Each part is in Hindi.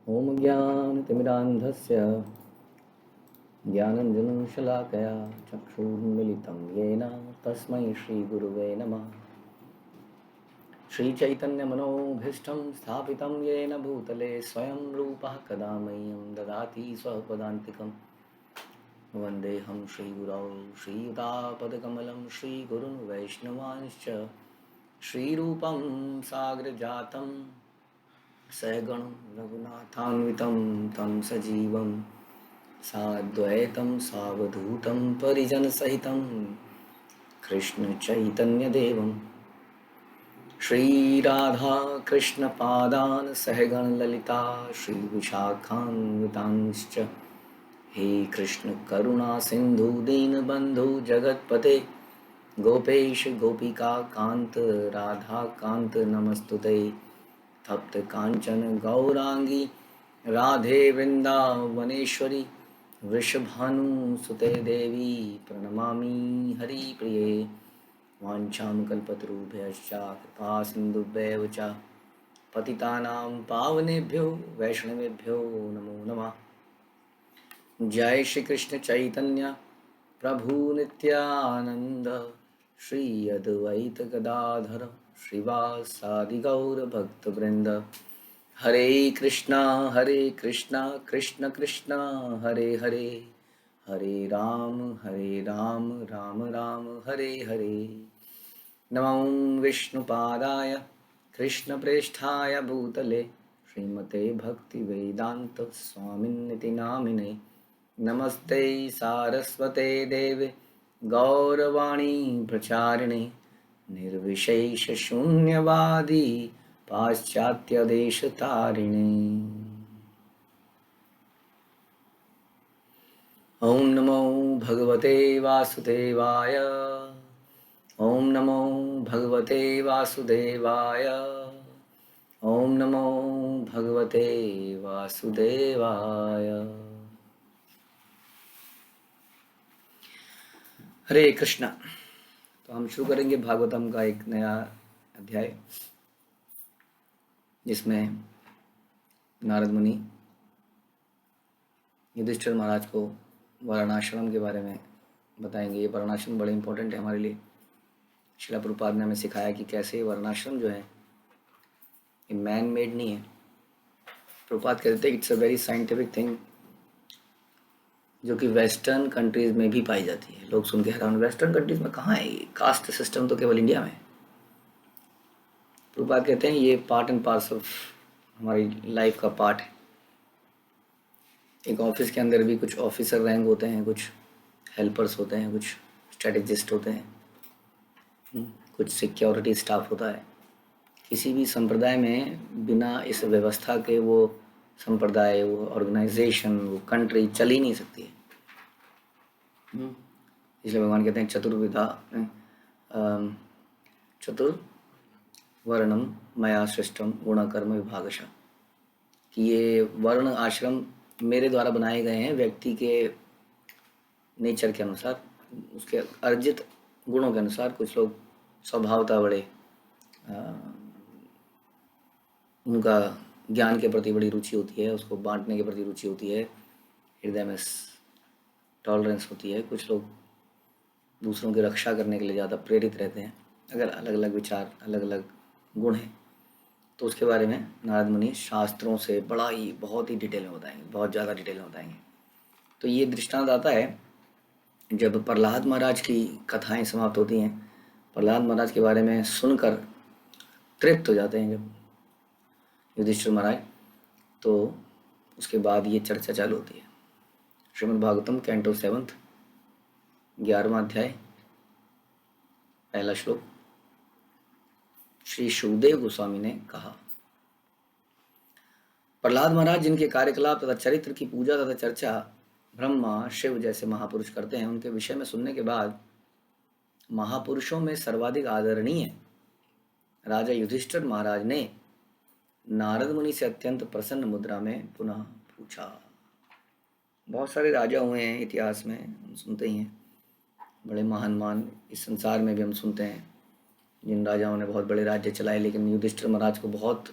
ॐ ज्ञानतिमिरान्धस्य ज्ञानञ्जनशलाकया चक्षुर्मिलितं येन तस्मै श्रीगुरुवे नमः। श्रीचैतन्यमनोभीष्टं स्थापितं येन भूतले स्वयं रूपः कदा मह्यं ददाति स्वपदान्तिकं। वन्देऽहं श्रीगुरौ श्रीयुतापदकमलं श्रीगुरुन् वैष्णवांश्च श्रीरूपं साग्रजातं सहगणं रघुनाथान्वितं तं सजीवं साद्वैतं सावधूतं परिजनसहितं कृष्णचैतन्यदेवं श्रीराधाकृष्णपादान् सहगणललिता श्रीविशाखान्वितांश्च हे कृष्णकरुणासिन्धु दीनबन्धु जगत्पते गोपेश गोपिकान्त राधाकान्त नमस्तुते। तप्त कांचन गौरांगी राधे वृंदावनेश्वरी वृषभानुसुते देवी प्रणमामि हरिप्रिये। वाञ्छां कल्पतरुभ्यश्च कृपा सिन्धुभ्यैव च पतितानां पावनेभ्यो वैष्णवेभ्यो नमो नमः। जय श्री कृष्ण चैतन्य प्रभु नित्यानंद श्री अद्वैत गदाधर श्रीवासादि गौर भक्तवृंद। हरे कृष्णा कृष्ण कृष्ण हरे हरे, हरे राम राम राम हरे हरे। नमो विष्णुपादाय कृष्णप्रेष्ठाय भूतले श्रीमते भक्तिवेदांत स्वामिन्निति नामिने। नमस्ते सारस्वते देवे गौरवाणी प्रचारिणे निर्विशेष शून्यवादी पाश्चात्य देश तारिणे। ओम नमो भगवते वासुदेवाय, ओम नमो भगवते वासुदेवाय, ओम नमो भगवते वासुदेवाय। हरे कृष्णा। तो हम शुरू करेंगे भागवतम का एक नया अध्याय, जिसमें नारद मुनि युधिष्ठिर महाराज को वर्णाश्रम के बारे में बताएंगे। ये वर्णाश्रम बड़े इंपॉर्टेंट है हमारे लिए। श्रील प्रभुपाद ने हमें सिखाया कि कैसे वर्णाश्रम जो है ये मैन मेड नहीं है। प्रभुपाद कहते हैं it's a very scientific thing, जो कि वेस्टर्न कंट्रीज में भी पाई जाती है। लोग सुन के हैरान, वेस्टर्न कंट्रीज में कहाँ है कास्ट सिस्टम, तो केवल इंडिया में। प्रभुपाद कहते हैं ये पार्ट एंड पार्सल ऑफ हमारी लाइफ का पार्ट है। एक ऑफिस के अंदर भी कुछ ऑफिसर रैंक होते हैं, कुछ हेल्पर्स होते हैं, कुछ स्ट्रेटेजिस्ट होते हैं, कुछ सिक्योरिटी स्टाफ होता है। किसी भी संप्रदाय में बिना इस व्यवस्था के वो संप्रदाय, वो ऑर्गेनाइजेशन, वो कंट्री चल ही नहीं सकती है। इसलिए भगवान कहते हैं चतुर्वर्णम मया सृष्टम गुणकर्म विभागशः, कि ये वर्ण आश्रम मेरे द्वारा बनाए गए हैं व्यक्ति के नेचर के अनुसार, उसके अर्जित गुणों के अनुसार। कुछ लोग स्वभावतः बड़े उनका ज्ञान के प्रति बड़ी रुचि होती है, उसको बांटने के प्रति रुचि होती है, हृदय में टॉलरेंस होती है। कुछ लोग दूसरों की रक्षा करने के लिए ज़्यादा प्रेरित रहते हैं। अगर अलग अलग विचार, अलग अलग गुण हैं, तो उसके बारे में नारद मुनि शास्त्रों से बहुत ही डिटेल में बताएंगे, बहुत ज़्यादा डिटेल में बताएंगे। तो ये दृष्टांत आता है जब प्रहलाद महाराज की कथाएं समाप्त होती हैं। प्रहलाद महाराज के बारे में सुनकर तृप्त हो जाते हैं जब युधिष्ठिर महाराज, तो उसके बाद ये चर्चा चालू होती है। श्रीमद् भागवतम कैंटो 7 11वां अध्याय, पहला श्लोक। श्री शुकदेव गोस्वामी ने कहा, प्रहलाद महाराज जिनके कार्यकलाप तथा चरित्र की पूजा तथा चर्चा ब्रह्मा, शिव जैसे महापुरुष करते हैं, उनके विषय में सुनने के बाद महापुरुषों में सर्वाधिक आदरणीय राजा युधिष्ठिर महाराज ने नारद मुनि से अत्यंत प्रसन्न मुद्रा में पुनः पूछा। बहुत सारे राजा हुए हैं इतिहास में, हम सुनते ही हैं। बड़े महान इस संसार में भी हम सुनते हैं जिन राजाओं ने बहुत बड़े राज्य चलाए, लेकिन युधिष्ठिर महाराज को बहुत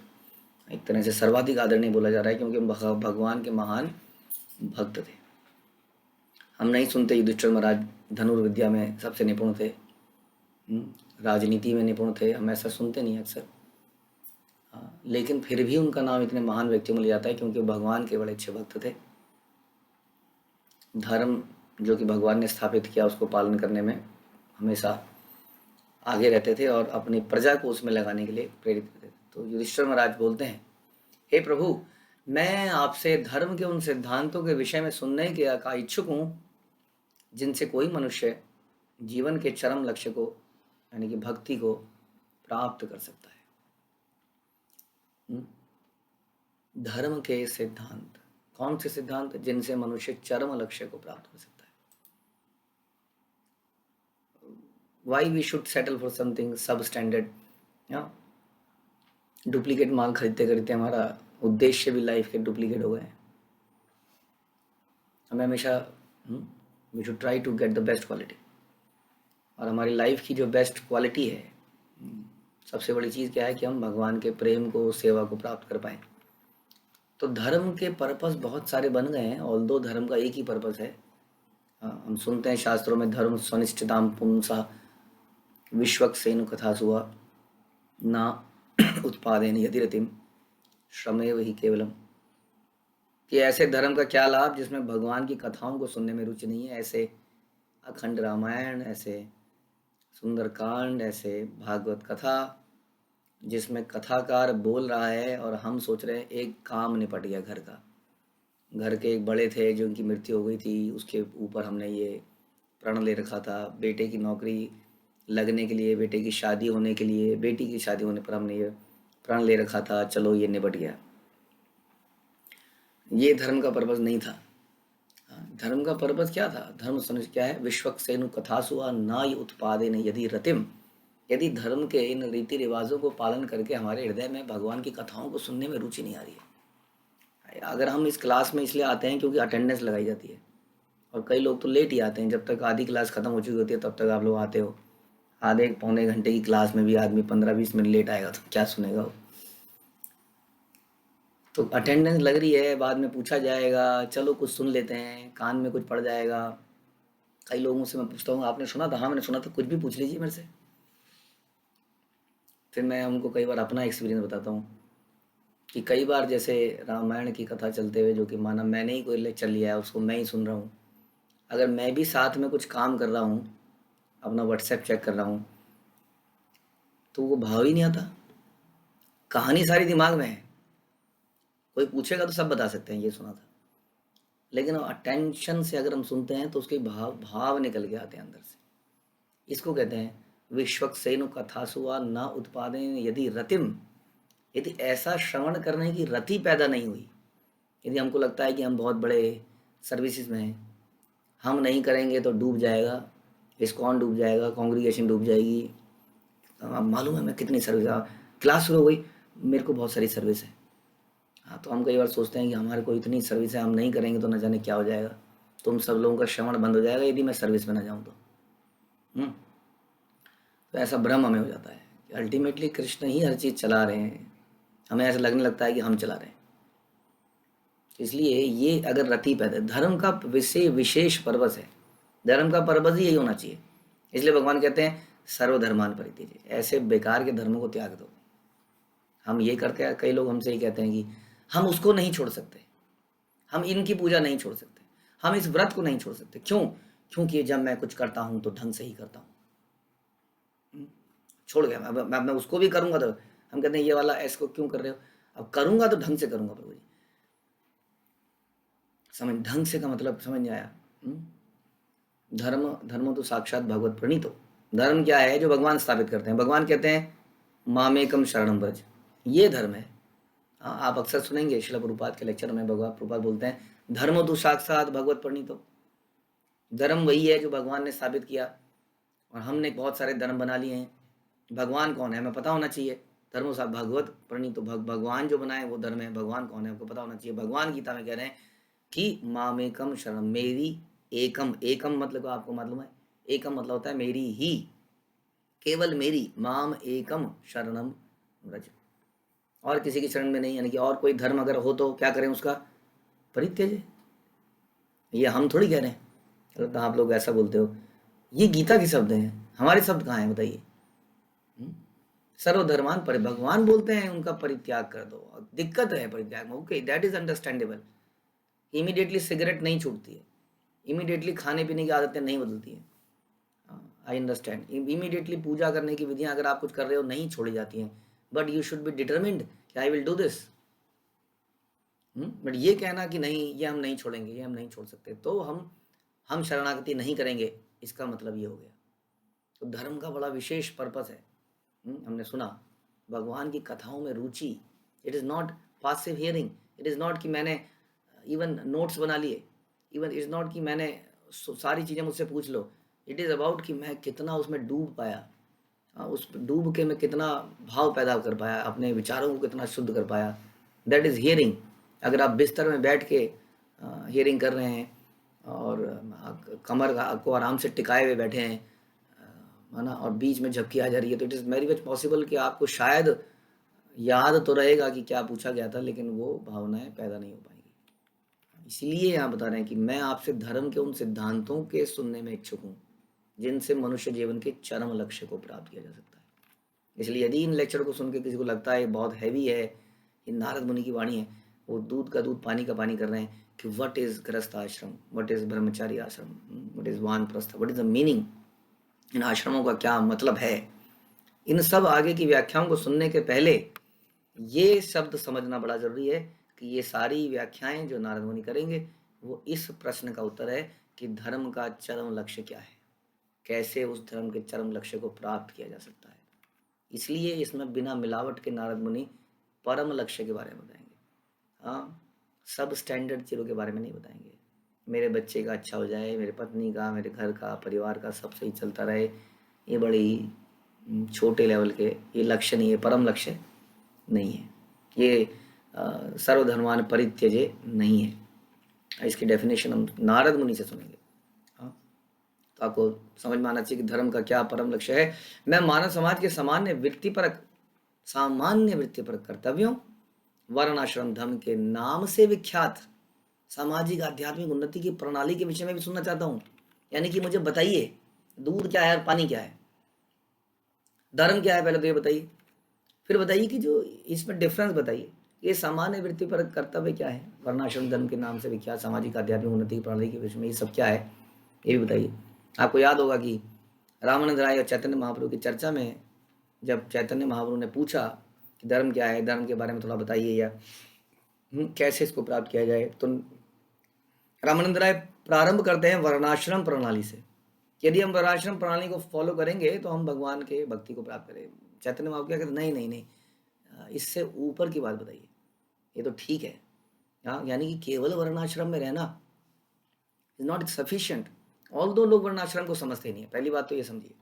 एक तरह से सर्वाधिक आदरणीय बोला जा रहा है, क्योंकि भगवान के महान भक्त थे। हम नहीं सुनते युधिष्ठिर महाराज धनुर्विद्या में सबसे निपुण थे, राजनीति में निपुण थे, हम ऐसा सुनते नहीं अक्सर। हाँ, लेकिन फिर भी उनका नाम इतने महान व्यक्तियों में लिया जाता है क्योंकि भगवान के बड़े अच्छे भक्त थे। धर्म जो कि भगवान ने स्थापित किया उसको पालन करने में हमेशा आगे रहते थे और अपनी प्रजा को उसमें लगाने के लिए प्रेरित करते थे। तो युधिष्ठिर महाराज बोलते हैं, हे प्रभु, मैं आपसे धर्म के उन सिद्धांतों के विषय में सुनने के का इच्छुक हूँ जिनसे कोई मनुष्य जीवन के चरम लक्ष्य को यानी कि भक्ति को प्राप्त कर सकता है। धर्म के सिद्धांत, कौन से सिद्धांत? जिनसे मनुष्य चरम लक्ष्य को प्राप्त कर सकता है। Why we should settle for something sub standard? Duplicate माल खरीदते खरीदते हमारा उद्देश्य भी लाइफ के डुप्लीकेट हो गए हैं। हमें हमेशा we should try to get the best quality, और हमारी लाइफ की जो बेस्ट क्वालिटी है, सबसे बड़ी चीज़ क्या है कि हम भगवान के प्रेम को, सेवा को प्राप्त कर पाएँ। तो धर्म के पर्पस बहुत सारे बन गए हैं, ऑल्दो धर्म का एक ही पर्पस है। हम सुनते हैं शास्त्रों में, धर्म स्वनिष्ठिताम पुंसा विश्वक्सेन कथासुआ ना उत्पादेन यदि रतिम श्रमेव ही केवलम, कि ऐसे धर्म का क्या लाभ जिसमें भगवान की कथाओं को सुनने में रुचि नहीं है। ऐसे अखंड रामायण, ऐसे सुंदरकांड, ऐसे भागवत कथा जिसमें कथाकार बोल रहा है और हम सोच रहे हैं एक काम निपट गया घर का। घर के एक बड़े थे जो उनकी मृत्यु हो गई थी, उसके ऊपर हमने ये प्रण ले रखा था। बेटे की नौकरी लगने के लिए, बेटे की शादी होने के लिए, बेटी की शादी होने पर हमने ये प्रण ले रखा था, चलो ये निपट गया। ये धर्म का पर्पस नहीं था। धर्म का पर्पस क्या था? धर्म समझ क्या है? विश्वक्सेनु कथासुआ ना उत्पादेन यदि रतिम, यदि धर्म के इन रीति रिवाजों को पालन करके हमारे हृदय में भगवान की कथाओं को सुनने में रुचि नहीं आ रही है। अगर हम इस क्लास में इसलिए आते हैं क्योंकि अटेंडेंस लगाई जाती है, और कई लोग तो लेट ही आते हैं, जब तक आधी क्लास खत्म हो चुकी होती है तब तक आप लोग आते हो। आधे पौने घंटे की क्लास में भी आदमी 15-20 मिनट लेट आएगा तो क्या सुनेगा वो? तो अटेंडेंस लग रही है, बाद में पूछा जाएगा, चलो कुछ सुन लेते हैं, कान में कुछ पड़ जाएगा। कई लोगों से मैं पूछता हूँ, आपने सुना था? हाँ मैंने सुना था, कुछ भी पूछ लीजिए मेरे से। फिर मैं उनको कई बार अपना एक्सपीरियंस बताता हूँ कि कई बार जैसे रामायण की कथा चलते हुए, जो कि माना मैंने ही कोई लेक्चर लिया है, उसको मैं ही सुन रहा हूँ, अगर मैं भी साथ में कुछ काम कर रहा हूँ, अपना व्हाट्सएप चेक कर रहा हूँ, तो वो भाव ही नहीं आता। कहानी सारी दिमाग में है, कोई पूछेगा तो सब बता सकते हैं ये सुना था, लेकिन अटेंशन से अगर हम सुनते हैं तो उसके भाव निकल के आते हैं अंदर से। इसको कहते हैं विश्वक्सेनु कथासुआ न उत्पादेन यदि रतिम, यदि ऐसा श्रवण करने की रति पैदा नहीं हुई, यदि हमको लगता है कि हम बहुत बड़े सर्विसेज में हैं, हम नहीं करेंगे तो डूब जाएगा, इस्कॉन डूब जाएगा, कांग्रीगेशन डूब जाएगी। अब मालूम है मैं कितनी सर्विस, क्लास शुरू हो गई, मेरे को बहुत सारी सर्विस है। हाँ, तो हम कई बार सोचते हैं कि हमारे को इतनी सर्विस है, हम नहीं करेंगे तो न जाने क्या हो जाएगा, तुम सब लोगों का श्रवण बंद हो जाएगा यदि मैं सर्विस में ना जाऊँ तो। तो ऐसा भ्रम हमें हो जाता है कि अल्टीमेटली कृष्ण ही हर चीज़ चला रहे हैं, हमें ऐसा लगने लगता है कि हम चला रहे हैं। इसलिए ये अगर रति पैदा, धर्म का विशेष पर्पस है, धर्म का पर्पस ही यही होना चाहिए। इसलिए भगवान कहते हैं सर्वधर्मान परित्यज्य, ऐसे बेकार के धर्मों को त्याग दो। हम ये करते हैं, कई लोग हमसे ही कहते हैं कि हम उसको नहीं छोड़ सकते, हम इनकी पूजा नहीं छोड़ सकते, हम इस व्रत को नहीं छोड़ सकते। क्यों? क्योंकि जब मैं कुछ करता हूँ तो ढंग से ही करता हूँ। छोड़ गया, अब मैं उसको भी करूँगा तो हम कहते हैं ये वाला ऐसको क्यों कर रहे हो? अब करूँगा तो ढंग से करूँगा प्रभु जी। समझ, ढंग से का मतलब समझ नहीं आया? धर्म तो साक्षात भगवत प्रणीतो। धर्म क्या है? जो भगवान स्थापित करते हैं। भगवान कहते हैं मामेकम शरणम व्रज, ये धर्म है। हाँ, आप अक्सर सुनेंगे श्रील प्रभुपाद के लेक्चर में भगवान प्रभुपाद बोलते हैं धर्म तो साक्षात भगवत प्रणीतो। धर्म वही है जो भगवान ने स्थापित किया, और हमने बहुत सारे धर्म बना लिए हैं। भगवान कौन है हमें पता होना चाहिए। धर्म साथ भगवत प्रणीतो, भगवान जो बनाए वो धर्म है। भगवान कौन है आपको पता होना चाहिए। भगवान गीता में कह रहे हैं कि मामेकम शरण, मेरी एकम, एकम मतलब आपको मालूम है, एकम मतलब होता है मेरी ही, केवल मेरी, माम एकम शरणम व्रज, और किसी के शरण में नहीं, यानी कि और कोई धर्म अगर हो तो क्या करें, उसका परित्यज। ये हम थोड़ी कह रहे हैं, अगर तो आप लोग ऐसा बोलते हो, ये गीता के शब्द हैं, हमारे शब्द कहाँ हैं बताइए। हम्म? सर्वधर्मान पर भगवान बोलते हैं उनका परित्याग कर दो, दिक्कत है परित्याग में, okay that is understandable. Immediately cigarette नहीं छूटती है, इमीडिएटली खाने पीने की आदतें नहीं बदलती हैं, आई अंडरस्टैंड। इमीडिएटली पूजा करने की विधियां अगर आप कुछ कर रहे हो नहीं छोड़ी जाती हैं, but you should be determined कि I will do this. But ये कहना कि नहीं ये हम नहीं छोड़ेंगे, ये हम नहीं छोड़ सकते, तो हम शरणागति नहीं करेंगे, इसका मतलब ये हो गया। तो धर्म का बड़ा विशेष पर्पस है। हमने सुना भगवान की कथाओं में रुचि, it is not passive hearing, it is not कि मैंने इवन नोट्स बना लिए, इवन इज़ नॉट कि मैंने सारी चीज़ें मुझसे पूछ लो, इट इज़ अबाउट कि मैं कितना उसमें डूब पाया, उस डूब के मैं कितना भाव पैदा कर पाया, अपने विचारों को कितना शुद्ध कर पाया, दैट इज़ हियरिंग। अगर आप बिस्तर में बैठ के हियरिंग कर रहे हैं और कमर को आराम से टिकाए हुए बैठे हैं, है ना, और बीच में झपकी आ जा रही है, तो it is very much possible कि आपको शायद याद तो रहेगा कि क्या पूछा गया था, लेकिन वो भावनाएं पैदा नहीं हो पाएंगी। इसलिए यहाँ बता रहे हैं कि मैं आपसे धर्म के उन सिद्धांतों के सुनने में इच्छुक हूँ जिनसे मनुष्य जीवन के चरम लक्ष्य को प्राप्त किया जा सकता है। इसलिए यदि इन लेक्चर को सुन के किसी को लगता है बहुत हैवी है, ये नारद मुनि की वाणी है, वो दूध का दूध पानी का पानी कर रहे हैं कि व्हाट इज गृहस्थ आश्रम, व्हाट इज ब्रह्मचारी आश्रम, व्हाट इज वानप्रस्थ, व्हाट इज द मीनिंग, इन आश्रमों का क्या मतलब है, इन सब आगे की व्याख्याओं को सुनने के पहले ये शब्द समझना बड़ा जरूरी है कि ये सारी व्याख्याएं जो नारद मुनि करेंगे वो इस प्रश्न का उत्तर है कि धर्म का चरम लक्ष्य क्या है, कैसे उस धर्म के चरम लक्ष्य को प्राप्त किया जा सकता है। इसलिए इसमें बिना मिलावट के नारद मुनि परम लक्ष्य के बारे में बताएंगे। हाँ, सब स्टैंडर्ड चीज़ों के बारे में नहीं बताएंगे। मेरे बच्चे का अच्छा हो जाए, मेरे पत्नी का, मेरे घर का, परिवार का सब सही चलता रहे, ये बड़ी छोटे लेवल के ये लक्ष्य नहीं है, परम लक्ष्य नहीं है। ये सर्वधर्मान परित्यजे नहीं है। इसकी डेफिनेशन हम नारद मुनि से सुनेंगे। हाँ, तो आपको समझ में आना चाहिए कि धर्म का क्या परम लक्ष्य है। मैं मानव समाज के सामान्य वृत्तिपरक कर्तव्यों, वर्णाश्रम धर्म के नाम से विख्यात सामाजिक आध्यात्मिक उन्नति की प्रणाली के विषय में भी सुनना चाहता हूँ। यानी कि मुझे बताइए दूध क्या है और पानी क्या है, धर्म क्या है, पहले तो ये बताइए, फिर बताइए कि जो इसमें डिफरेंस बताइए, ये सामान्य वृत्ति पर कर्तव्य क्या है, वर्णाश्रम धर्म के नाम से विख्यात सामाजिक आध्यात्मिक उन्नति की प्रणाली के विषय में ये सब क्या है, ये भी बताइए। आपको याद होगा कि रामानंद राय और चैतन्य महाप्रभु की चर्चा में जब चैतन्य महाप्रभु ने पूछा कि धर्म क्या है, धर्म के बारे में थोड़ा बताइए, या कैसे इसको प्राप्त किया जाए, तो रामानंद राय प्रारंभ करते हैं वर्णाश्रम प्रणाली से। यदि हम वर्णाश्रम प्रणाली को फॉलो करेंगे तो हम भगवान के भक्ति को प्राप्त करें। चैतन्य महाप्रभु क्या कहते, नहीं नहीं नहीं, इससे ऊपर की बात बताइए, ये तो ठीक है। हाँ, यानी कि केवल वर्णाश्रम में रहना इज नॉट सफिशिएंट। ऑल दो लोग वर्णाश्रम को समझते नहीं है, पहली बात तो ये समझिए।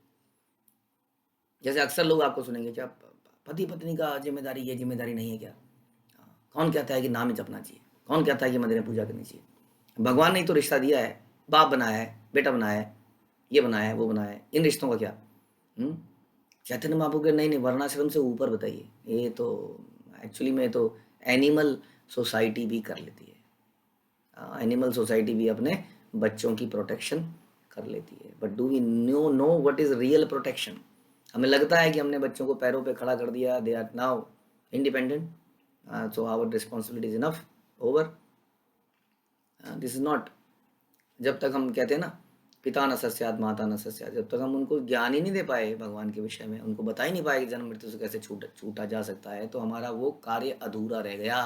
जैसे अक्सर लोग आपको सुनेंगे क्या पति पत्नी का जिम्मेदारी ये जिम्मेदारी नहीं है क्या, कौन कहता है कि नाम ही जपना चाहिए, कौन कहता है कि मंदिर में पूजा करनी चाहिए, भगवान ने तो रिश्ता दिया है, बाप बनाया है, बेटा बनाया है, ये बनाया है, वो बनाया है, इन रिश्तों का क्या। चैतन्य महाप्रभु के नहीं नहीं, वर्णाश्रम से ऊपर बताइए। ये तो एक्चुअली में तो एनिमल सोसाइटी भी कर लेती है, एनिमल सोसाइटी भी अपने बच्चों की प्रोटेक्शन कर लेती है, but do we know what is real protection. हमें लगता है कि हमने बच्चों को पैरों पे खड़ा कर दिया, they are now independent, so our responsibility is enough over, this is not. जब तक हम कहते हैं ना पिता न सस्याद माता न सस्याद, जब तक हम उनको ज्ञान ही नहीं दे पाए भगवान के विषय में, उनको बता ही नहीं पाए कि जन्म मृत्यु से कैसे छूटा जा सकता है, तो हमारा वो कार्य अधूरा रह गया।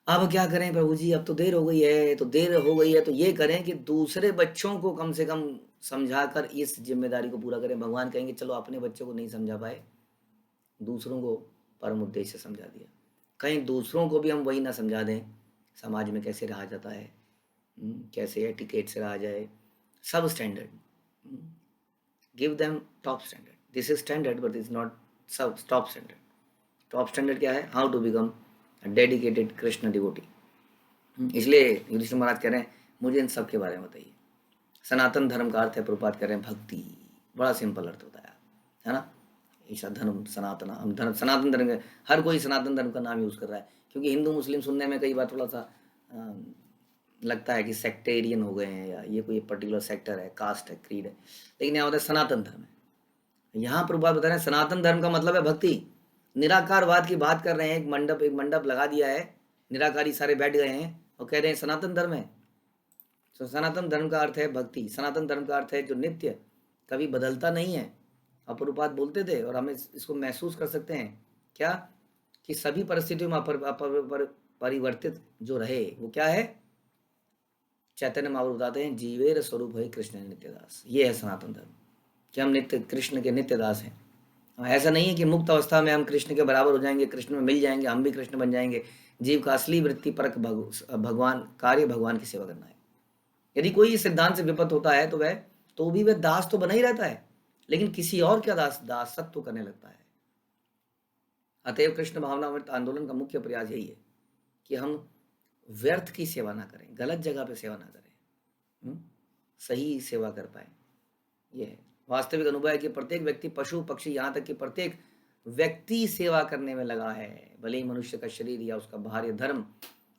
अब क्या करें प्रभु जी, अब तो देर हो गई है, तो देर हो गई है तो ये करें कि दूसरे बच्चों को कम से कम समझाकर इस जिम्मेदारी को पूरा करें। भगवान कहेंगे चलो अपने बच्चों को नहीं समझा पाए, दूसरों को परम उद्देश्य से समझा दिया, कहीं दूसरों को भी हम वही ना समझा दें समाज में कैसे रहा जाता है, कैसे एटिकेट से रहा जाए, sub standard, give them top standard. This is standard but is not sub top standard. Top standard क्या है, how to become dedicated Krishna devotee. इसलिए युधिष्ठिर महाराज कह रहे हैं मुझे इन सब के बारे में बताइए। सनातन धर्म का अर्थ है, प्रभुपाद कह रहे हैं भक्ति, बड़ा सिंपल अर्थ होता है ना, ऐसा धर्म सनातन, हम धर्म सनातन धर्म, हर कोई सनातन धर्म का नाम यूज़ कर रहा है, क्योंकि हिंदू मुस्लिम सुनने में कई बार थोड़ा सा लगता है कि सेक्टेरियन हो गए हैं, या ये कोई पर्टिकुलर सेक्टर है, कास्ट है, क्रीड है, लेकिन यहाँ होता है सनातन धर्म है। यहाँ प्रभुपाद बता रहे हैं सनातन धर्म का मतलब है भक्ति। निराकारवाद की बात कर रहे हैं, एक मंडप लगा दिया है, निराकारी सारे बैठ गए हैं और कह रहे हैं सनातन धर्म है। तो सनातन धर्म का अर्थ है भक्ति, सनातन धर्म का अर्थ है जो नित्य कभी बदलता नहीं है। अपरूपात बोलते थे और हमें इसको महसूस कर सकते हैं क्या, कि सभी परिस्थितियों में परिवर्तित जो रहे वो क्या है, चैतन्य महाप्रभु बताते हैं जीवेर स्वरूप है कृष्ण नित्यदास। ये है सनातन धर्म, कि हम नित्य कृष्ण के नित्य दास हैं। ऐसा नहीं है कि मुक्त अवस्था में हम कृष्ण के बराबर हो जाएंगे, कृष्ण में मिल जाएंगे, हम भी कृष्ण बन जाएंगे। जीव का असली वृत्ति परक भगवान कार्य, भगवान की सेवा करना है। यदि कोई इस सिद्धांत से विपत होता है तो भी वह दास तो बना ही रहता है, लेकिन किसी और का दासत्व करने लगता है। अतएव कृष्ण भावनामृत आंदोलन का मुख्य प्रयास यही है कि हम व्यर्थ की सेवा ना करें, गलत जगह पे सेवा ना करें, सही सेवा कर पाए। ये है वास्तविक अनुभव है कि प्रत्येक व्यक्ति, पशु पक्षी, यहाँ तक कि प्रत्येक व्यक्ति सेवा करने में लगा है। भले ही मनुष्य का शरीर या उसका बाहरी धर्म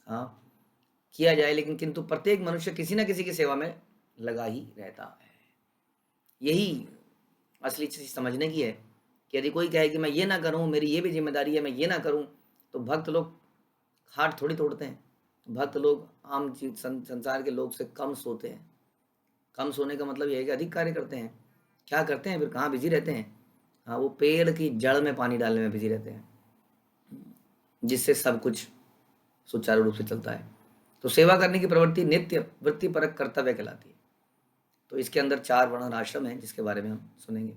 किया जाए, लेकिन किंतु प्रत्येक मनुष्य किसी न किसी की सेवा में लगा ही रहता है। यही असली चीज समझने की है कि यदि कोई कहे कि मैं ये ना करूं, मेरी ये भी जिम्मेदारी है, मैं ये ना करूं, तो भक्त लोग खाट थोड़ी तोड़ते हैं। भक्त लोग आम संसार के लोग से कम सोते हैं। कम सोने का मतलब यह है कि अधिक कार्य करते हैं। क्या करते हैं फिर, कहाँ बिजी रहते हैं? हाँ, वो पेड़ की जड़ में पानी डालने में बिजी रहते हैं, जिससे सब कुछ सुचारू रूप से चलता है। तो सेवा करने की प्रवृत्ति नित्य वृत्तिपरक कर्तव्य कहलाती है। तो इसके अंदर 4 वर्ण आश्रम है, जिसके बारे में हम सुनेंगे।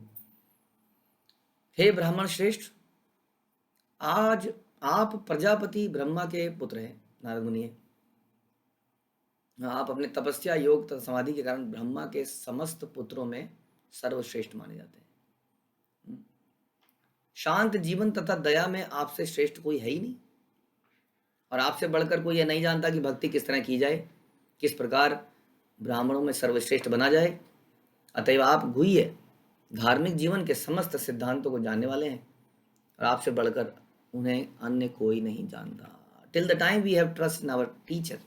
हे ब्राह्मण श्रेष्ठ, आज आप प्रजापति ब्रह्मा के पुत्र हैं, नारद मुनि। आप अपने तपस्या, योग तथा समाधि के कारण ब्रह्मा के समस्त पुत्रों में सर्वश्रेष्ठ माने जाते हैं। शांत जीवन तथा दया में आपसे श्रेष्ठ कोई है ही नहीं, और आपसे बढ़कर कोई यह नहीं जानता कि भक्ति किस तरह की जाए, किस प्रकार ब्राह्मणों में सर्वश्रेष्ठ बना जाए। अतएव आप गुह्य धार्मिक जीवन के समस्त सिद्धांतों को जानने वाले हैं, और आपसे बढ़कर उन्हें अन्य कोई नहीं जानता। Till the time we have trust in our teacher,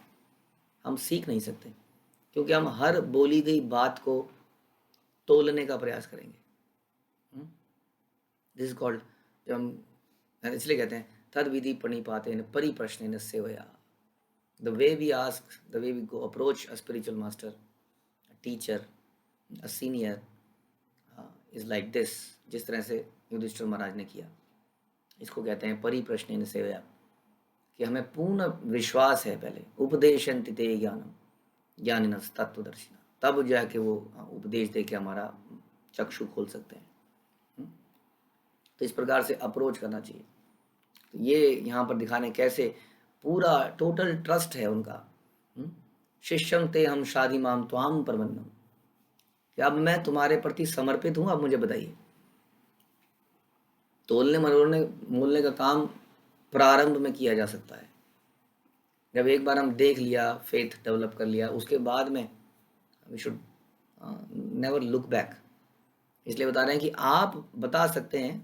हम सीख नहीं सकते, क्योंकि हम हर बोली गई बात को तोलने का प्रयास करेंगे। दिस इज कॉल्ड, जब हम इसलिए कहते हैं तद विधि प्रणिपाते न परिप्रश्न न सेवया। The way we ask, the way we go approach a spiritual master, a teacher, a senior is like this, जिस तरह से युधिष्ठिर महाराज ने किया। इसको कहते हैं परिप्रश्न न सेवया, कि हमें पूर्ण विश्वास है पहले। उपदेशन्ति ते ज्ञानम ज्ञानिनः तत्त्वदर्शिनः, तब जाके वो उपदेश दे के हमारा चक्षु खोल सकते हैं। तो इस प्रकार से अप्रोच करना चाहिए। तो ये यहाँ पर दिखाने कैसे पूरा टोटल ट्रस्ट है उनका। शिष्यं ते हम शादी माम त्वाम प्रबन्नम, कि अब मैं तुम्हारे प्रति समर्पित हूँ, अब मुझे बताइए। तोलने मरोड़ने मोलने का काम प्रारंभ में किया जा सकता है। जब एक बार हम देख लिया, फेथ डेवलप कर लिया, उसके बाद में we should never look back. इसलिए बता रहे हैं कि आप बता सकते हैं,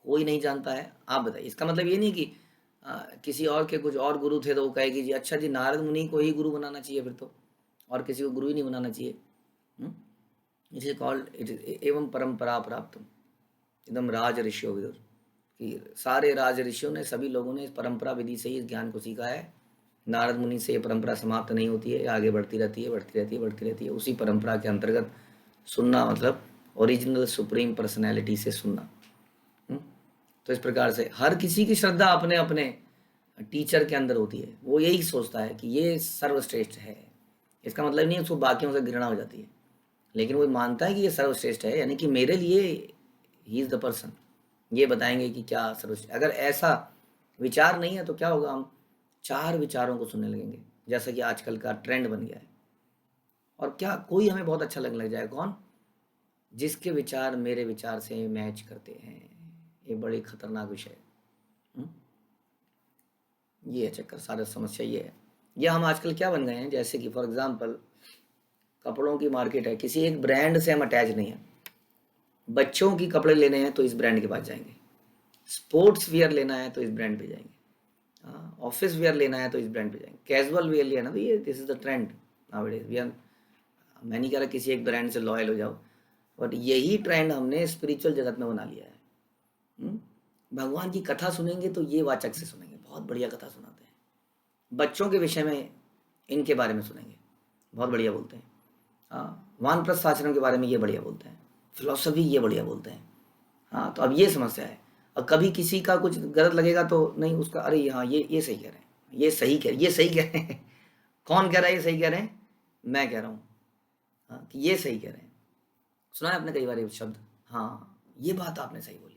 कोई नहीं जानता है, आप बताइए। इसका मतलब ये नहीं कि किसी और के कुछ और गुरु थे तो वो कहेगी जी अच्छा जी नारद मुनि को ही गुरु बनाना चाहिए फिर तो, और किसी को गुरु ही नहीं बनाना चाहिए। It is called, it is एवं परंपरा प्राप्त एकदम राज ऋषियों विदुर, कि सारे राज ऋषियों ने, सभी लोगों ने इस परंपरा विधि से ही इस ज्ञान को सीखा है। नारद मुनि से ये परंपरा समाप्त नहीं होती है, आगे बढ़ती रहती है, बढ़ती रहती है, बढ़ती रहती है। उसी परंपरा के अंतर्गत सुनना मतलब ओरिजिनल सुप्रीम पर्सनैलिटी से सुनना। तो इस प्रकार से हर किसी की श्रद्धा अपने अपने टीचर के अंदर होती है। वो यही सोचता है कि ये सर्वश्रेष्ठ है। इसका मतलब नहीं है उसको बाकियों से घृणा हो जाती है, लेकिन वो मानता है कि ये सर्वश्रेष्ठ है, यानी कि मेरे लिए ही इज द पर्सन। ये बताएंगे कि क्या सर्वश्रेष्ठ। अगर ऐसा विचार नहीं है तो क्या होगा, हम 4 विचारों को सुनने लगेंगे, जैसा कि आजकल का ट्रेंड बन गया है। और क्या कोई हमें बहुत अच्छा लगने लग जाए, कौन? जिसके विचार मेरे विचार से मैच करते हैं। ये बड़ी खतरनाक विषय है। ये है चक्कर, सारा समस्या ये है। या हम आजकल क्या बन गए हैं, जैसे कि फॉर एग्जांपल कपड़ों की मार्केट है, किसी एक ब्रांड से हम अटैच नहीं है। बच्चों की कपड़े लेने हैं तो इस ब्रांड के पास जाएंगे, स्पोर्ट्स वियर लेना है तो इस ब्रांड पे जाएंगे, ऑफिस वियर लेना है तो इस ब्रांड पे जाएंगे, कैजुअल वियर लेना तो ये this is the trend nowadays. We are, मैं नहीं कह रहा किसी एक ब्रांड से लॉयल हो जाओ, बट यही ट्रेंड हमने स्पिरिचुअल जगत में बना लिया है। भगवान की कथा सुनेंगे तो ये वाचक से सुनेंगे, बहुत बढ़िया कथा सुनाते हैं। बच्चों के विषय में इनके बारे में सुनेंगे, बहुत बढ़िया बोलते हैं। हाँ, वानप्रस्थ आश्रम के बारे में ये बढ़िया बोलते हैं, फिलोसफी ये बढ़िया बोलते हैं। हाँ, तो अब ये समस्या है। और कभी किसी का कुछ गलत लगेगा तो नहीं उसका, अरे हाँ ये सही कह रहे हैं, ये सही कह रहे हैं। कौन कह रहा है ये सही कह रहे हैं? मैं कह रहा हूँ, हाँ, कि ये सही कह रहे हैं। सुना है आपने कई बार ये शब्द, हाँ ये बात आपने सही बोली।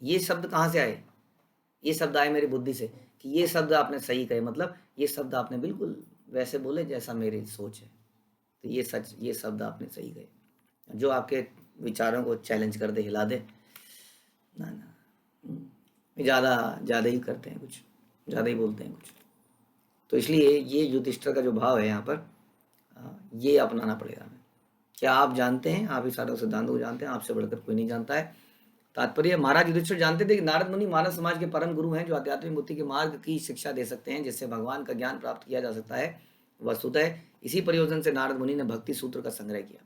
ये शब्द कहाँ से आए? ये शब्द आए मेरी बुद्धि से, कि ये शब्द आपने सही कहे, मतलब ये शब्द आपने बिल्कुल वैसे बोले जैसा मेरी सोच है। तो ये सच, ये शब्द आपने सही कहे, जो आपके विचारों को चैलेंज कर दे, हिला दे। ना ज़्यादा ही करते हैं, कुछ ज़्यादा ही बोलते हैं कुछ। तो इसलिए ये युधिष्ठिर का जो भाव है यहाँ पर, ये अपनाना पड़ेगा हमें। क्या आप जानते हैं, आप इस सारे सिद्धांतों को जानते हैं, आपसे बढ़कर कोई नहीं जानता है। तात्पर्य, महाराज युधिष्ठिर जानते थे कि नारद मुनि मानव समाज के परम गुरु हैं, जो आध्यात्मिक मुक्ति के मार्ग की शिक्षा दे सकते हैं, जिससे भगवान का ज्ञान प्राप्त किया जा सकता है। वस्तुतः इसी प्रयोजन से नारद मुनि ने भक्ति सूत्र का संग्रह किया,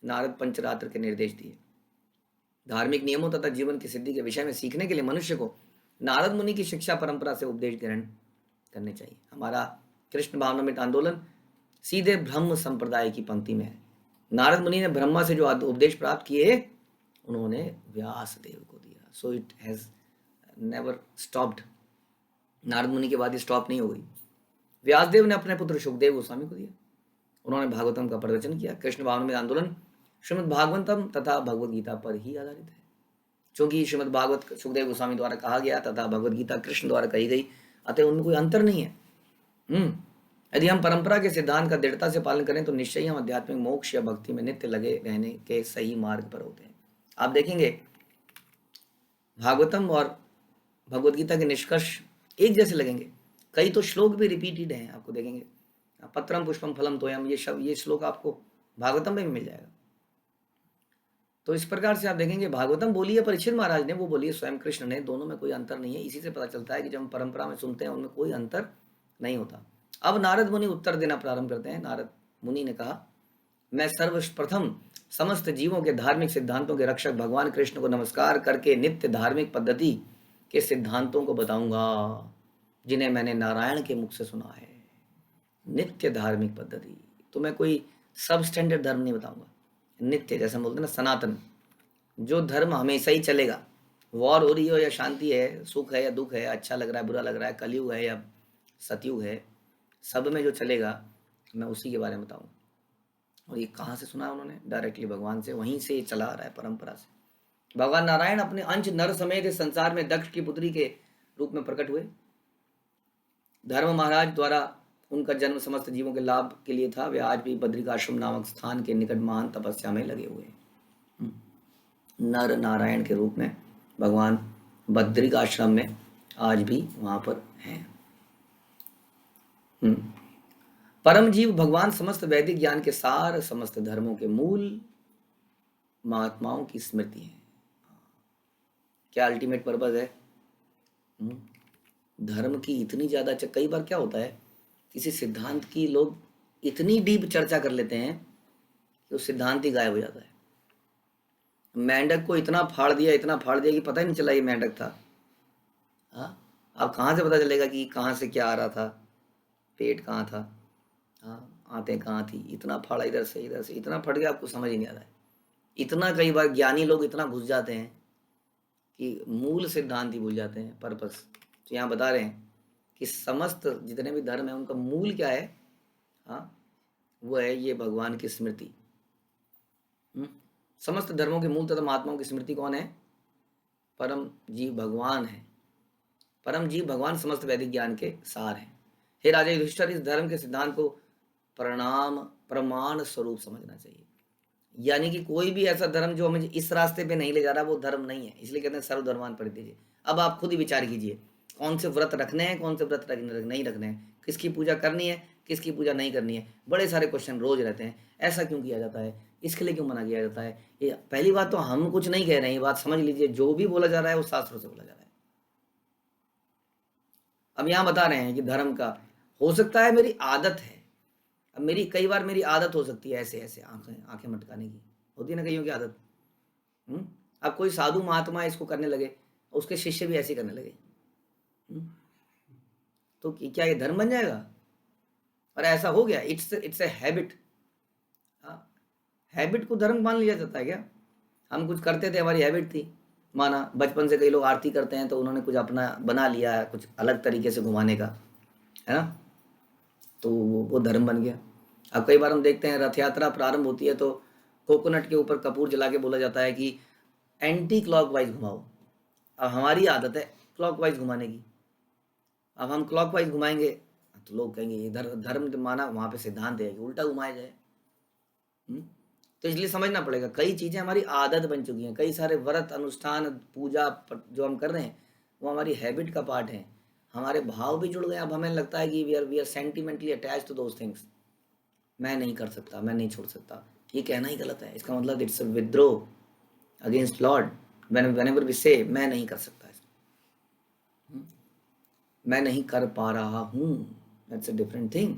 नारद पंचरात्र के निर्देश दिए। धार्मिक नियमों तथा जीवन की सिद्धि के विषय में सीखने के लिए मनुष्य को नारद मुनि की शिक्षा परंपरा से उपदेश ग्रहण करने चाहिए। हमारा कृष्ण भावनामृत आंदोलन सीधे ब्रह्म संप्रदाय की पंक्ति में है। नारद मुनि ने ब्रह्मा से जो उपदेश प्राप्त किए, उन्होंने व्यास देव को दिया। So it has never stopped. Narad मुनि के बाद ये स्टॉप नहीं हो गई। व्यासदेव ने अपने पुत्र सुखदेव गोस्वामी को दिया, उन्होंने भागवतम का प्रवचन किया। कृष्ण भावनामृत आंदोलन श्रीमद् भागवतम तथा भगवद गीता पर ही आधारित है। क्योंकि श्रीमद् भागवत सुखदेव गोस्वामी द्वारा कहा गया तथा भगवद गीता कृष्ण द्वारा कही गई, अतः उनमें कोई अंतर नहीं है। यदि हम परंपरा के सिद्धांत का दृढ़ता से पालन करें तो निश्चय ही हम आध्यात्मिक मोक्ष या भक्ति में नित्य लगे रहने के सही मार्ग पर होते हैं। आप देखेंगे भागवतम और भगवद गीता के निष्कर्ष एक जैसे लगेंगे, कई तो श्लोक भी रिपीटेड हैं, आपको देखेंगे पत्रम पुष्पम फलम तोयम, ये श्लोक आपको भागवतम में भी मिल जाएगा। तो इस प्रकार से आप देखेंगे भागवतम बोली है परीक्षित महाराज ने, वो बोली है स्वयं कृष्ण ने, दोनों में कोई अंतर नहीं है। इसी से पता चलता है कि जब हम परंपरा में सुनते हैं उनमें कोई अंतर नहीं होता। अब नारद मुनि उत्तर देना प्रारंभ करते हैं। नारद मुनि ने कहा, मैं सर्वप्रथम समस्त जीवों के धार्मिक सिद्धांतों के रक्षक भगवान कृष्ण को नमस्कार करके नित्य धार्मिक पद्धति के सिद्धांतों को बताऊंगा, जिन्हें मैंने नारायण के मुख से सुना है। नित्य धार्मिक पद्धति, तो मैं कोई सब स्टैंडर्ड धर्म नहीं बताऊंगा। नित्य, जैसे हम बोलते हैं ना सनातन, जो धर्म हमेशा ही चलेगा, वॉर हो रही हो या शांति है, सुख है या दुख है, अच्छा लग रहा है बुरा लग रहा है, कलयुग है या सतयुग है, सब में जो चलेगा मैं उसी के बारे में बताऊंगा। और ये कहाँ से सुना उन्होंने? डायरेक्टली भगवान से, वहीं से चला आ रहा है परंपरा से। भगवान नारायण अपने अंश नर समेत इस संसार में दक्ष की पुत्री के रूप में प्रकट हुए। धर्म महाराज द्वारा उनका जन्म समस्त जीवों के लाभ के लिए था। वे आज भी बद्रिकाश्रम नामक स्थान के निकट महान तपस्या में लगे हुए हैं। नर नारायण के रूप में भगवान बद्रिकाश्रम में आज भी वहां पर हैं। परम जीव भगवान समस्त वैदिक ज्ञान के सार, समस्त धर्मों के मूल, महात्माओं की स्मृति है। क्या अल्टीमेट पर्पज है? धर्म की इतनी ज्यादा, कई बार क्या होता है, किसी सिद्धांत की लोग इतनी डीप चर्चा कर लेते हैं कि उस सिद्धांत ही गायब हो जाता है। मेंढक को इतना फाड़ दिया कि पता ही नहीं चला ये मेंढक था। हाँ, अब कहाँ से पता चलेगा कि कहाँ से क्या आ रहा था, पेट कहाँ था, हाँ आंतें कहाँ थी, इतना फाड़ा इधर से इतना फट गया, आपको समझ ही नहीं आ रहा है। इतना कई बार ज्ञानी लोग इतना घुस जाते हैं कि मूल सिद्धांत ही भूल जाते हैं, पर्पस। तो यहाँ बता रहे हैं कि समस्त जितने भी धर्म है उनका मूल क्या है? हाँ, वो है ये भगवान की स्मृति। समस्त धर्मों के मूल तथा महात्माओं की स्मृति कौन है? परम जीव भगवान है। परम जीव भगवान समस्त वैदिक ज्ञान के सार हैं। हे राजा युधिष्ठिर, इस धर्म के सिद्धांत को प्रमाण स्वरूप समझना चाहिए। यानी कि कोई भी ऐसा धर्म जो हमें इस रास्ते पे नहीं ले जा रहा, वो धर्म नहीं है। इसलिए कहते हैं सर्वधर्मान परित्यज्य। अब आप खुद ही विचार कीजिए, कौन से व्रत रखने हैं, कौन से व्रत नहीं रखने हैं, किसकी पूजा करनी है, किसकी पूजा नहीं करनी है, बड़े सारे क्वेश्चन रोज रहते हैं। ऐसा क्यों किया जाता है, इसके लिए क्यों मना किया जाता है? ये पहली बात तो हम कुछ नहीं कह रहे हैं, ये बात समझ लीजिए, जो भी बोला जा रहा है वो शास्त्रों से बोला जा रहा है। अब यहाँ बता रहे हैं कि धर्म का हो सकता है मेरी आदत है। अब मेरी कई बार मेरी आदत हो सकती है ऐसे ऐसे आंखें आंखें मटकाने की, होती है ना कईयों की आदत। अब कोई साधु महात्मा इसको करने लगे, उसके शिष्य भी ऐसे करने लगे, तो क्या ये धर्म बन जाएगा? और ऐसा हो गया, इट्स ए हैबिट। हैबिट को धर्म मान लिया जाता है क्या? हम कुछ करते थे, हमारी हैबिट थी, माना। बचपन से कई लोग आरती करते हैं तो उन्होंने कुछ अपना बना लिया, कुछ अलग तरीके से घुमाने का, है ना, तो वो धर्म बन गया। अब कई बार हम देखते हैं रथ यात्रा प्रारंभ होती है तो कोकोनट के ऊपर कपूर जला के बोला जाता है कि एंटी क्लॉकवाइज घुमाओ। अब हमारी आदत है क्लॉकवाइज घुमाने की। अब हम क्लॉकवाइज घुमाएंगे तो लोग कहेंगे ये धर्म माना, वहाँ पे सिद्धांत है कि उल्टा घुमाया जाए। तो इसलिए समझना पड़ेगा, कई चीज़ें हमारी आदत बन चुकी हैं, कई सारे व्रत अनुष्ठान पूजा जो हम कर रहे हैं वो हमारी हैबिट का पार्ट है, हमारे भाव भी जुड़ गए। अब हमें लगता है कि we are sentimentally attach to those things. मैं नहीं कर सकता, मैं नहीं छोड़ सकता, ये कहना ही गलत है। इसका मतलब इट्स अ विद्रो against Lord whenever we say मैं नहीं कर सकता, मैं नहीं कर पा रहा हूँ, that's a different thing.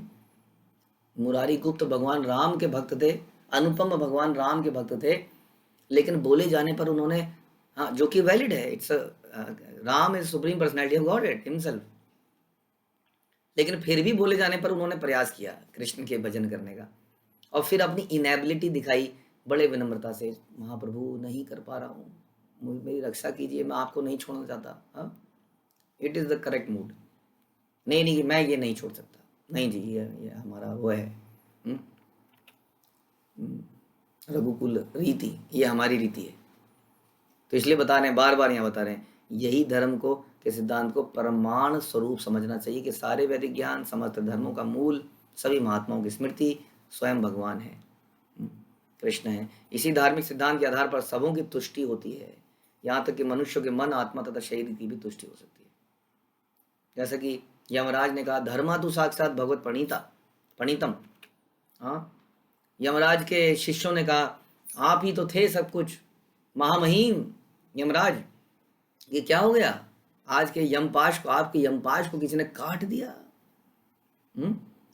Murari गुप्त भगवान राम के भक्त थे, अनुपम भगवान राम के भक्त थे, लेकिन बोले जाने पर उन्होंने, हाँ, जो कि वैलिड है, it's Ram is supreme personality of God himself, लेकिन फिर भी बोले जाने पर उन्होंने प्रयास किया कृष्ण के भजन करने का, और फिर अपनी इनेबिलिटी दिखाई बड़े विनम्रता से, महाप्रभु नहीं कर पा रहा हूँ, मेरी रक्षा कीजिए, मैं आपको नहीं छोड़ना चाहता। हाँ, it is the correct mood. नहीं मैं ये नहीं छोड़ सकता, नहीं जी, ये हमारा वो है रघुकुल रीति, ये हमारी रीति है। तो इसलिए बता रहे हैं, बार बार यहाँ बता रहे हैं, यही धर्म को के सिद्धांत को परमाणु स्वरूप समझना चाहिए कि सारे वैदिक ज्ञान, समस्त धर्मों का मूल, सभी महात्माओं की स्मृति स्वयं भगवान है, कृष्ण है। इसी धार्मिक सिद्धांत के आधार पर सबों की तुष्टि होती है, यहाँ तक कि मनुष्य के मन, आत्मा तथा शरीर की भी तुष्टि हो सकती है। जैसा कि यमराज ने कहा, धर्मा तु साक्षात भगवत प्रणीतम। हाँ, यमराज के शिष्यों ने कहा, आप ही तो थे सब कुछ, महामहिम यमराज, ये क्या हो गया? आज के यमपाश को, आपके यमपाश को किसी ने काट दिया।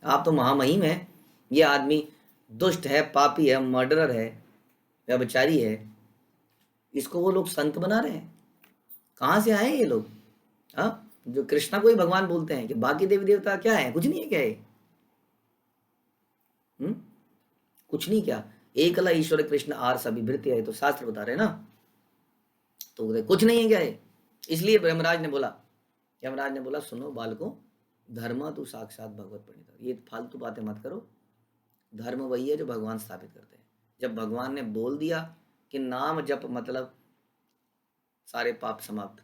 आप तो महामहिम है, ये आदमी दुष्ट है, पापी है, मर्डरर है, व्यभिचारी है, इसको वो लोग संत बना रहे हैं। कहाँ से आए ये लोग? हाँ, जो कृष्णा को ही भगवान बोलते हैं कि बाकी देवी देवता क्या है? कुछ नहीं है क्या है? कुछ नहीं, क्या एकला ईश्वर कृष्ण आर सभी भृत्य है, तो शास्त्र बता रहे ना, तो कुछ नहीं है क्या है? इसलिए यमराज ने बोला सुनो बालकों, धर्म तो साक्षात भगवत प्रणीत, ये फालतू बातें मत करो, धर्म वही है जो भगवान स्थापित करते हैं। जब भगवान ने बोल दिया कि नाम जप मतलब सारे पाप समाप्त,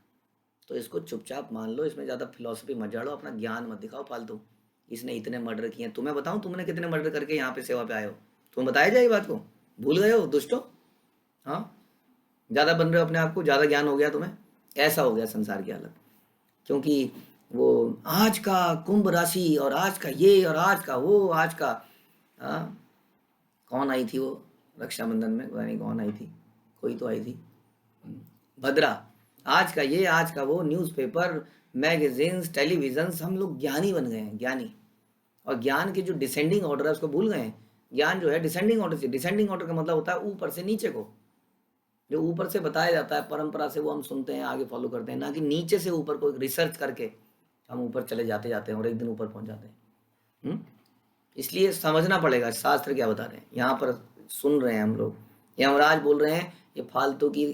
तो इसको चुपचाप मान लो, इसमें ज़्यादा फिलॉसफी मत झाड़ो, अपना ज्ञान मत दिखाओ फालतू। इसने इतने मर्डर किए, तुम्हें बताऊं तुमने कितने मर्डर करके यहाँ पे सेवा पे आए हो? तुम बताया जाए बात को, भूल गए हो दुष्टो? हाँ, ज़्यादा बन रहे हो अपने आप को, ज़्यादा ज्ञान हो गया तुम्हें, ऐसा हो गया संसार की हालत। क्योंकि वो आज का कुंभ राशि और आज का ये और आज का वो, आज का कौन आई थी वो रक्षाबंधन में, पता नहीं कौन आई थी, कोई तो आई थी, भद्रा, आज का ये आज का वो, न्यूज़पेपर, मैगजीन्स, टेलीविजन्स, हम लोग ज्ञानी बन गए हैं, ज्ञानी। और ज्ञान के जो डिसेंडिंग ऑर्डर है उसको भूल गए हैं। ज्ञान जो है डिसेंडिंग ऑर्डर से, डिसेंडिंग ऑर्डर का मतलब होता है ऊपर से नीचे को, जो ऊपर से बताया जाता है परंपरा से वो हम सुनते हैं, आगे फॉलो करते हैं, ना कि नीचे से ऊपर को रिसर्च करके हम ऊपर चले जाते हैं और एक दिन ऊपर पहुंच जाते हैं। इसलिए समझना पड़ेगा शास्त्र क्या बता रहे हैं। यहाँ पर सुन रहे हैं हम लोग, यमराज बोल रहे हैं ये फालतू की,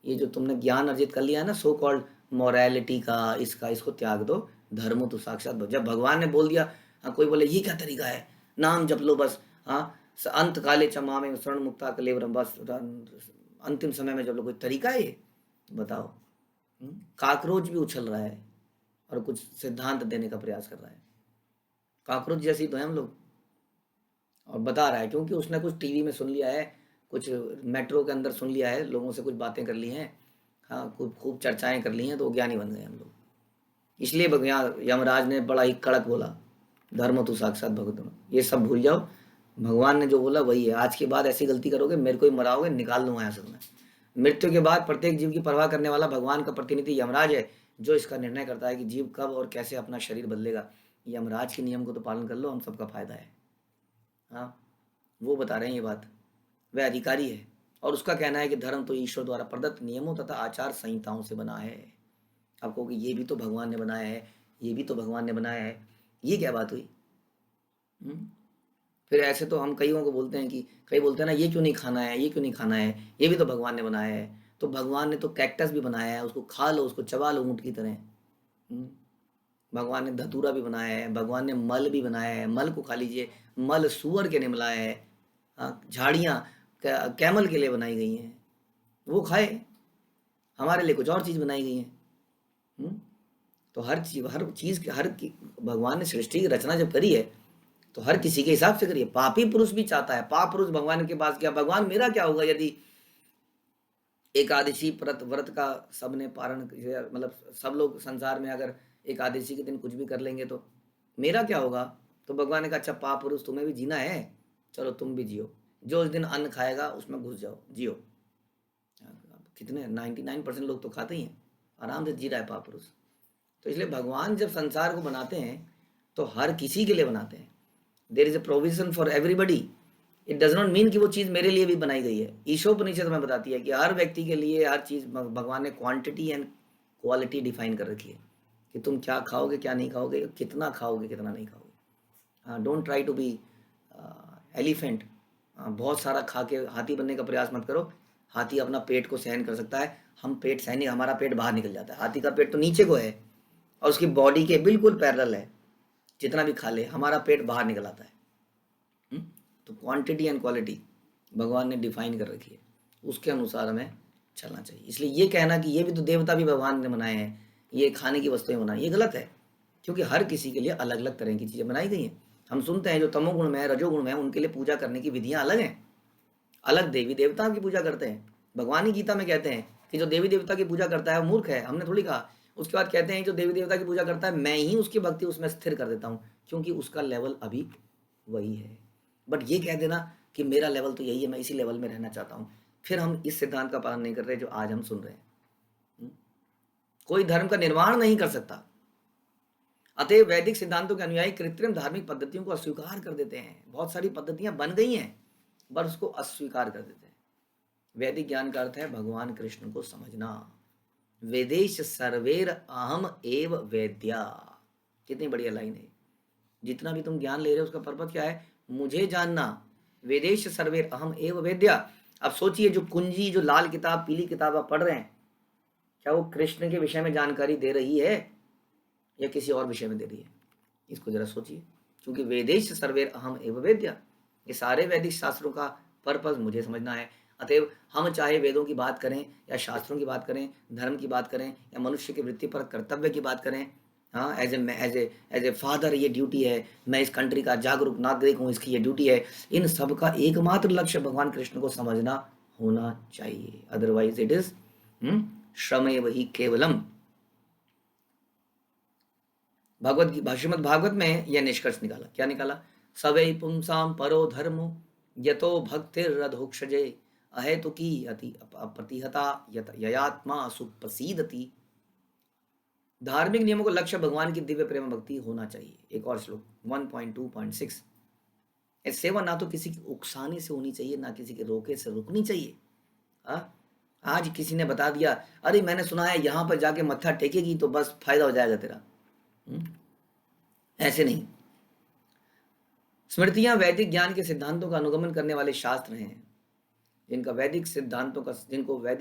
ये जो तुमने ज्ञान अर्जित कर लिया है ना सो कॉल्ड मोरालिटी का, इसको त्याग दो, धर्म तो साक्षात। जब भगवान ने बोल दिया, हाँ, कोई बोले ये क्या तरीका है, नाम जप लो बस, हाँ, अंत काले चमा में स्वर्ण मुक्ता कलेवरम, बस अंतिम समय में जब लो, कोई तरीका है ये? बताओ। काकरोच भी उछल रहा है और कुछ सिद्धांत देने का प्रयास कर रहा है, काकरोच जैसी तो है हम लोग, और बता रहा है क्योंकि उसने कुछ टीवी में सुन लिया है, कुछ मेट्रो के अंदर सुन लिया है, लोगों से कुछ बातें कर ली हैं, हाँ, खूब चर्चाएं कर ली हैं, तो ज्ञानी बन गए हम लोग। इसलिए यमराज ने बड़ा ही कड़क बोला, धर्म तो साक्षात भगवत, ये सब भूल जाओ। भगवान ने जो बोला वही है। आज के बाद ऐसी गलती करोगे मेरे को ही मराओगे, निकाल दूंगा यहाँ से तुम्हें। मृत्यु के बाद प्रत्येक जीव की परवाह करने वाला भगवान का प्रतिनिधि यमराज है, जो इसका निर्णय करता है कि जीव कब और कैसे अपना शरीर बदलेगा। यमराज के नियम को तो पालन कर लो, हम सबका फायदा है। हाँ, वो बता रहे हैं ये बात। वह अधिकारी है और उसका कहना है कि धर्म तो ईश्वर द्वारा प्रदत्त नियमों तथा आचार संहिताओं से बना है। आप कहोगे ये भी तो भगवान ने बनाया है, ये भी तो भगवान ने बनाया है, ये क्या बात हुई? फिर ऐसे तो हम कईयों को बोलते हैं कि कई बोलते हैं ना, ये क्यों नहीं खाना है, ये क्यों नहीं खाना है, ये भी तो भगवान ने बनाया है। तो भगवान ने तो कैक्टस भी बनाया है, उसको खा लो, उसको चबा लो ऊँट की तरह। भगवान ने धतूरा भी बनाया है, भगवान ने मल भी बनाया है, मल को खा लीजिए। मल सूअर के लिए मिलाया है। झाड़ियाँ कैमल के लिए बनाई गई हैं, वो खाए। हमारे लिए कुछ और चीज़ बनाई गई है। तो हर चीज़ भगवान ने सृष्टि की रचना जब करी है तो हर किसी के हिसाब से करिए। पापी पुरुष भी चाहता है, पाप पुरुष भगवान के पास गया, भगवान मेरा क्या होगा यदि एकादशी व्रत का सबने पारण, मतलब सब लोग संसार में अगर एकादशी के दिन कुछ भी कर लेंगे तो मेरा क्या होगा? तो भगवान ने कहा अच्छा पाप पुरुष तुम्हें भी जीना है, चलो तुम भी जियो। जो उस दिन अन्न खाएगा उसमें घुस जाओ, जियो। कितने 99% लोग तो खाते ही हैं, आराम से जी रहा है पाप पुरुष। तो इसलिए भगवान जब संसार को बनाते हैं तो हर किसी के लिए बनाते हैं। There is a provision for everybody. It does not mean कि वो चीज़ मेरे लिए भी बनाई गई है। ईशोपनिषद में बताती है कि हर व्यक्ति के लिए हर चीज़ भगवान ने क्वांटिटी एंड क्वालिटी डिफाइन कर रखी है कि तुम क्या खाओगे क्या नहीं खाओगे, कितना खाओगे कितना नहीं खाओगे। Don't try to be elephant. बहुत सारा खा के हाथी बनने का प्रयास मत करो। हाथी अपना पेट को सहन कर सकता है, हम पेट सहन नहीं, हमारा पेट बाहर निकल जाता है। हाथी का पेट तो नीचे को है और उसकी बॉडी के बिल्कुल पैरेलल है, जितना भी खा ले हमारा पेट बाहर निकल आता है। तो क्वांटिटी एंड क्वालिटी भगवान ने डिफाइन कर रखी है, उसके अनुसार हमें चलना चाहिए। इसलिए ये कहना कि ये भी तो देवता भी भगवान ने बनाए हैं, ये खाने की वस्तुएं बनाई, ये गलत है। क्योंकि हर किसी के लिए अलग अलग तरह की चीज़ें बनाई गई हैं। हम सुनते हैं जो तमोगुण में है, रजोगुण में है, उनके लिए पूजा करने की विधियाँ अलग हैं, अलग देवी देवताओं की पूजा करते हैं। भगवान ही गीता में कहते हैं कि जो देवी देवता की पूजा करता है वो मूर्ख है, हमने थोड़ी कहा। उसके बाद कहते हैं जो देवी देवता की पूजा करता है मैं ही उसकी भक्ति उसमें स्थिर कर देता हूँ, क्योंकि उसका लेवल अभी वही है। बट ये कह देना कि मेरा लेवल तो यही है, मैं इसी लेवल में रहना चाहता हूँ, फिर हम इस सिद्धांत का पालन नहीं कर रहे जो आज हम सुन रहे हैं। कोई धर्म का निर्माण नहीं कर सकता। अतः वैदिक सिद्धांतों के अनुयायी कृत्रिम धार्मिक पद्धतियों को अस्वीकार कर देते हैं। बहुत सारी पद्धतियां बन गई हैं पर उसको अस्वीकार कर देते हैं। वैदिक ज्ञान का अर्थ है भगवान कृष्ण को समझना। वेदेश सर्वेर अहम एव वेद्या, कितनी बढ़िया लाइन है। जितना भी तुम ज्ञान ले रहे हो उसका पर्पज क्या है? मुझे जानना। वेदेश सर्वेर अहम एव वेद्या। अब सोचिए जो कुंजी, जो लाल किताब, पीली किताब आप पढ़ रहे हैं, क्या वो कृष्ण के विषय में जानकारी दे रही है या किसी और विषय में दे रही है? इसको जरा सोचिए। क्योंकि वेदेश सर्वेर अहम एव वेद्या, ये सारे वैदिक शास्त्रों का पर्पज मुझे समझना है। अतएव हम चाहे वेदों की बात करें या शास्त्रों की बात करें, धर्म की बात करें या मनुष्य की वृत्ति पर कर्तव्य की बात करें, हाँ, एज ए फादर ये ड्यूटी है, मैं इस कंट्री का जागरूक नागरिक हूँ, इसकी ये ड्यूटी है। इन सब का एकमात्र लक्ष्य भगवान कृष्ण को समझना होना चाहिए। अदरवाइज इट इज श्रमेव हि केवलम। श्रीमद् भागवत में यह निष्कर्ष निकाला। क्या निकाला? सवै पुंसाम परो धर्मो यतो भक्तिरधोक्षजे अहेतुकी अति प्रतिहता ययात्मा सुप्रसीदति। धार्मिक नियमों को लक्ष्य भगवान की दिव्य प्रेम भक्ति होना चाहिए। एक और श्लोक 1.2.6। सेवा ना तो किसी की उकसाने से होनी चाहिए, ना किसी के रोके से रुकनी चाहिए। आज किसी ने बता दिया, अरे मैंने सुना है यहाँ पर जाके मत्था टेकेगी तो बस फायदा हो जाएगा तेरा। ऐसे नहीं। स्मृतियां वैदिक ज्ञान के सिद्धांतों का अनुगमन करने वाले शास्त्र हैं, जिनको वैदिक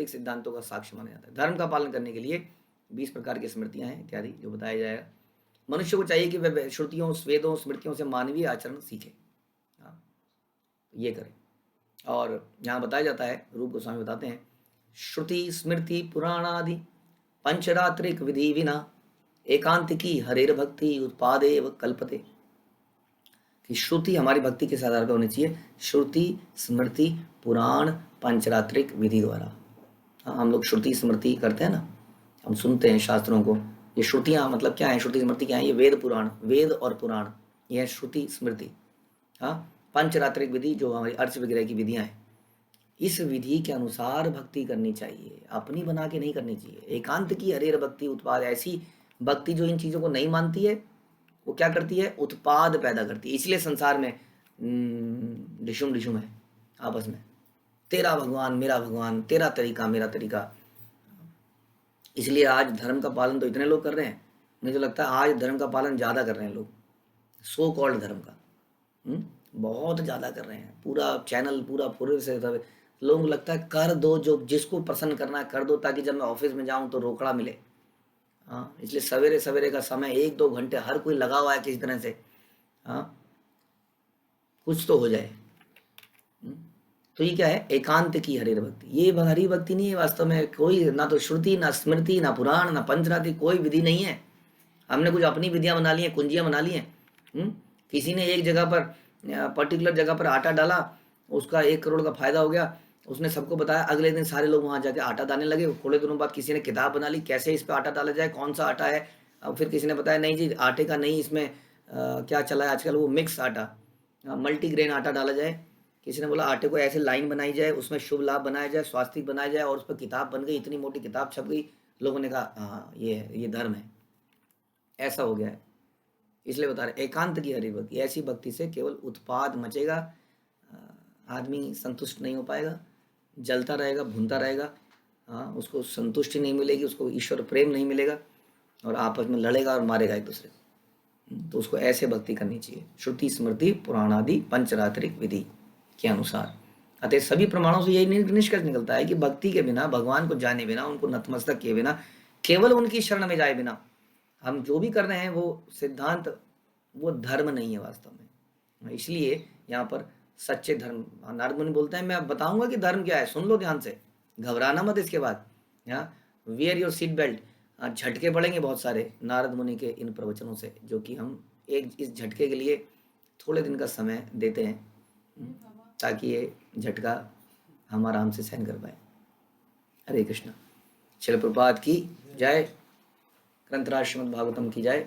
सिद्धांतों का साक्ष्य माना जाता है। धर्म का पालन करने के लिए 20 प्रकार की स्मृतियां हैं इत्यादि जो बताया जाएगा। मनुष्य को चाहिए कि वह श्रुतियों, वेदों, स्मृतियों से मानवीय आचरण सीखे, ये करें। और यहाँ बताया जाता है, रूप गोस्वामी बताते हैं, श्रुति स्मृति पुराणादि पंचरात्रिक विधि विना एकांतिकी हरेर भक्ति उत्पादेव कल्पते। कि श्रुति हमारी भक्ति के आधार पर होनी चाहिए। श्रुति स्मृति पुराण पंचरात्रिक विधि द्वारा। हम लोग श्रुति स्मृति करते हैं ना, हम सुनते हैं शास्त्रों को। ये श्रुतियाँ मतलब क्या है? श्रुति स्मृति क्या है? ये वेद पुराण, वेद और पुराण यह है श्रुति स्मृति। हाँ, पंचरात्रिक विधि जो हमारी अर्च विग्रह की विधियां हैं, इस विधि के अनुसार भक्ति करनी चाहिए, अपनी बना के नहीं करनी चाहिए। एकांत की हरेर भक्ति उत्पाद, ऐसी भक्ति जो इन चीज़ों को नहीं मानती है वो क्या करती है, उत्पाद पैदा करती है। इसलिए संसार में डिशुम डिशुम है आपस में, तेरा भगवान मेरा भगवान, तेरा तरीका मेरा तरीका। इसलिए आज धर्म का पालन तो इतने लोग कर रहे हैं, मुझे तो लगता है आज धर्म का पालन ज़्यादा कर रहे हैं लोग, सो कॉल्ड धर्म का बहुत ज़्यादा कर रहे हैं। पूरा चैनल पूरा पूरे से लोगों को लगता है कर दो, जो जिसको प्रसन्न करना है कर दो, ताकि जब मैं ऑफिस में जाऊं तो रोकड़ा मिले। हाँ, इसलिए सवेरे सवेरे का समय 1-2 घंटे हर कोई लगा हुआ है किसी तरह से, हाँ, कुछ तो हो जाए। तो ये क्या है, एकांत की हरि भक्ति। ये हरि भक्ति नहीं है वास्तव में, कोई ना तो श्रुति ना स्मृति ना पुराण ना पंचरात्रि, कोई विधि नहीं है। हमने कुछ अपनी विधियां बना ली हैं, कुंजियां बना ली हैं। किसी ने एक जगह पर पर्टिकुलर जगह पर आटा डाला, उसका 1 करोड़ का फायदा हो गया, उसने सबको बताया, अगले दिन सारे लोग वहां जाके आटा डालने लगे। थोड़े दिनों बाद किसी ने किताब बना ली कैसे इस पर आटा डाला जाए, कौन सा आटा है। अब फिर किसी ने बताया नहीं जी आटे का नहीं, इसमें क्या चला है आजकल, वो मिक्स आटा, मल्टीग्रेन आटा डाला जाए। किसी ने बोला आटे को ऐसे लाइन बनाई जाए, उसमें शुभ लाभ बनाया जाए, स्वास्तिक बनाया जाए, और उस पर किताब बन गई, इतनी मोटी किताब छप गई। लोगों ने कहा हाँ ये है, ये धर्म है। ऐसा हो गया है। इसलिए बता रहे एकांत की हरि भक्ति, ऐसी भक्ति से केवल उत्पाद मचेगा, आदमी संतुष्ट नहीं हो पाएगा, जलता रहेगा, भूनता रहेगा। हाँ, उसको संतुष्टि नहीं मिलेगी, उसको ईश्वर प्रेम नहीं मिलेगा, और आपस में लड़ेगा और मारेगा एक दूसरे को। तो उसको ऐसे भक्ति करनी चाहिए, श्रुति स्मृति पुराणादि पंचरात्रिक विधि के अनुसार। अतः सभी प्रमाणों से यही निष्कर्ष निकलता है कि भक्ति के बिना, भगवान को जाने बिना, उनको नतमस्तक किए बिना, केवल उनकी शरण में जाए बिना हम जो भी कर रहे हैं वो सिद्धांत, वो धर्म नहीं है वास्तव में। इसलिए यहाँ पर सच्चे धर्म, नारद मुनि बोलते हैं मैं बताऊंगा कि धर्म क्या है, सुन लो ध्यान से, घबराना मत इसके बाद। यहाँ वियर योर सीट बेल्ट, झटके पड़ेंगे बहुत सारे नारद मुनि के इन प्रवचनों से, जो कि हम एक इस झटके के लिए थोड़े दिन का समय देते हैं, ताकि ये झटका हम आराम से सहन कर पाए। हरे कृष्णा। श्रील प्रभुपाद की जय, ग्रंथराज श्रीमद् भागवतम की जय।